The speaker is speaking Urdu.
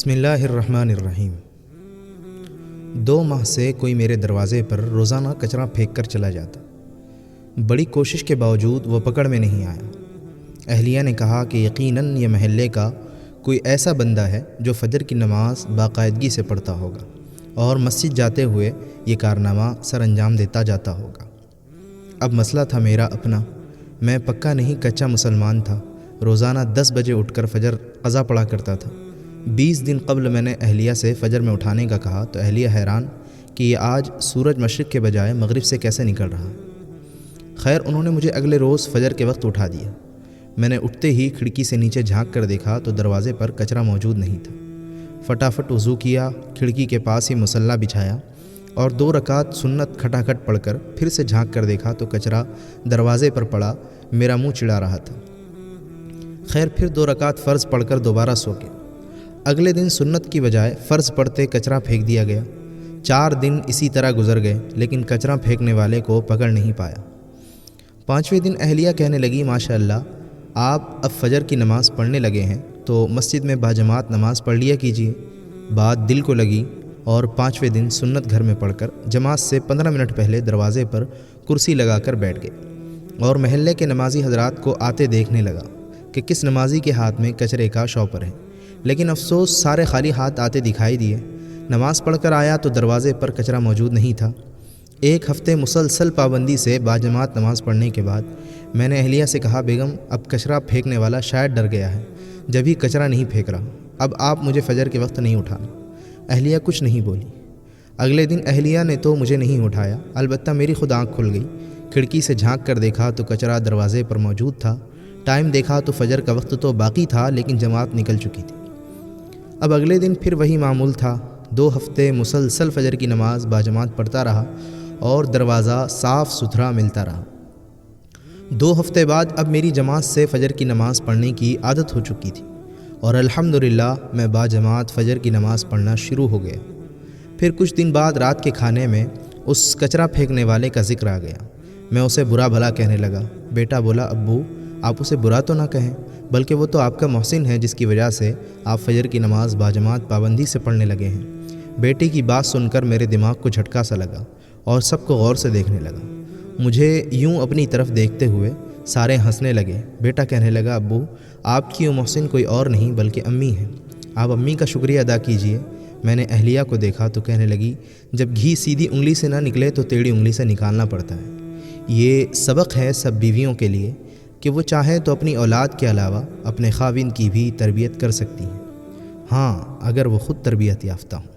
بسم اللہ الرحمن الرحیم۔ 2 ماہ سے کوئی میرے دروازے پر روزانہ کچرا پھینک کر چلا جاتا۔ بڑی کوشش کے باوجود وہ پکڑ میں نہیں آیا۔ اہلیہ نے کہا کہ یقیناً یہ محلے کا کوئی ایسا بندہ ہے جو فجر کی نماز باقاعدگی سے پڑھتا ہوگا اور مسجد جاتے ہوئے یہ کارنامہ سر انجام دیتا جاتا ہوگا۔ اب مسئلہ تھا میرا اپنا۔ میں پکا نہیں کچا مسلمان تھا۔ روزانہ 10 بجے اٹھ کر فجر قضا پڑھا کرتا تھا۔ 20 دن قبل میں نے اہلیہ سے فجر میں اٹھانے کا کہا تو اہلیہ حیران کہ یہ آج سورج مشرق کے بجائے مغرب سے کیسے نکل رہا۔ خیر انہوں نے مجھے اگلے روز فجر کے وقت اٹھا دیا۔ میں نے اٹھتے ہی کھڑکی سے نیچے جھانک کر دیکھا تو دروازے پر کچرا موجود نہیں تھا۔ فٹافٹ وضو کیا، کھڑکی کے پاس ہی مصلی بچھایا اور 2 رکعت سنت کھٹاکھٹ پڑھ کر پھر سے جھانک کر دیکھا تو کچرا دروازے پر پڑا میرا منہ چڑھا رہا تھا۔ خیر پھر 2 رکعت فرض پڑھ کر دوبارہ سو گیا۔ اگلے دن سنت کی بجائے فرض پڑھتے کچرا پھینک دیا گیا۔ 4 دن اسی طرح گزر گئے لیکن کچرا پھینکنے والے کو پکڑ نہیں پایا۔ 5ویں دن اہلیہ کہنے لگی ماشاءاللہ آپ اب فجر کی نماز پڑھنے لگے ہیں تو مسجد میں باجماعت نماز پڑھ لیا کیجیے۔ بات دل کو لگی اور 5ویں دن سنت گھر میں پڑھ کر جماعت سے 15 منٹ پہلے دروازے پر کرسی لگا کر بیٹھ گئے اور محلے کے نمازی حضرات کو آتے دیکھنے لگا کہ کس نمازی کے ہاتھ میں کچرے کا شاپر ہے، لیکن افسوس سارے خالی ہاتھ آتے دکھائی دیے۔ نماز پڑھ کر آیا تو دروازے پر کچرا موجود نہیں تھا۔ 1 ہفتے مسلسل پابندی سے باجماعت نماز پڑھنے کے بعد میں نے اہلیہ سے کہا بیگم اب کچرا پھینکنے والا شاید ڈر گیا ہے، جبھی کچرا نہیں پھینک رہا، اب آپ مجھے فجر کے وقت نہیں اٹھانا۔ اہلیہ کچھ نہیں بولی۔ اگلے دن اہلیہ نے تو مجھے نہیں اٹھایا، البتہ میری خود آنکھ کھل گئی۔ کھڑکی سے جھانک کر دیکھا تو کچرا دروازے پر موجود تھا۔ ٹائم دیکھا تو فجر کا وقت تو باقی تھا لیکن جماعت نکل چکی تھی۔ اب اگلے دن پھر وہی معمول تھا۔ 2 ہفتے مسلسل فجر کی نماز باجماعت پڑھتا رہا اور دروازہ صاف ستھرا ملتا رہا۔ 2 ہفتے بعد اب میری جماعت سے فجر کی نماز پڑھنے کی عادت ہو چکی تھی اور الحمدللہ میں باجماعت فجر کی نماز پڑھنا شروع ہو گیا۔ پھر کچھ دن بعد رات کے کھانے میں اس کچرا پھینکنے والے کا ذکر آ گیا۔ میں اسے برا بھلا کہنے لگا۔ بیٹا بولا ابو آپ اسے برا تو نہ کہیں، بلکہ وہ تو آپ کا محسن ہے جس کی وجہ سے آپ فجر کی نماز باجماعت پابندی سے پڑھنے لگے ہیں۔ بیٹے کی بات سن کر میرے دماغ کو جھٹکا سا لگا اور سب کو غور سے دیکھنے لگا۔ مجھے یوں اپنی طرف دیکھتے ہوئے سارے ہنسنے لگے۔ بیٹا کہنے لگا ابو آپ کی وہ محسن کوئی اور نہیں بلکہ امی ہیں، آپ امی کا شکریہ ادا کیجئے۔ میں نے اہلیہ کو دیکھا تو کہنے لگی جب گھی سیدھی انگلی سے نہ نکلے تو ٹیڑھی انگلی سے نکالنا پڑتا ہے۔ یہ سبق ہے سب بیویوں کے لیے کہ وہ چاہیں تو اپنی اولاد کے علاوہ اپنے خاوند کی بھی تربیت کر سکتی ہیں، ہاں اگر وہ خود تربیت یافتہ ہوں۔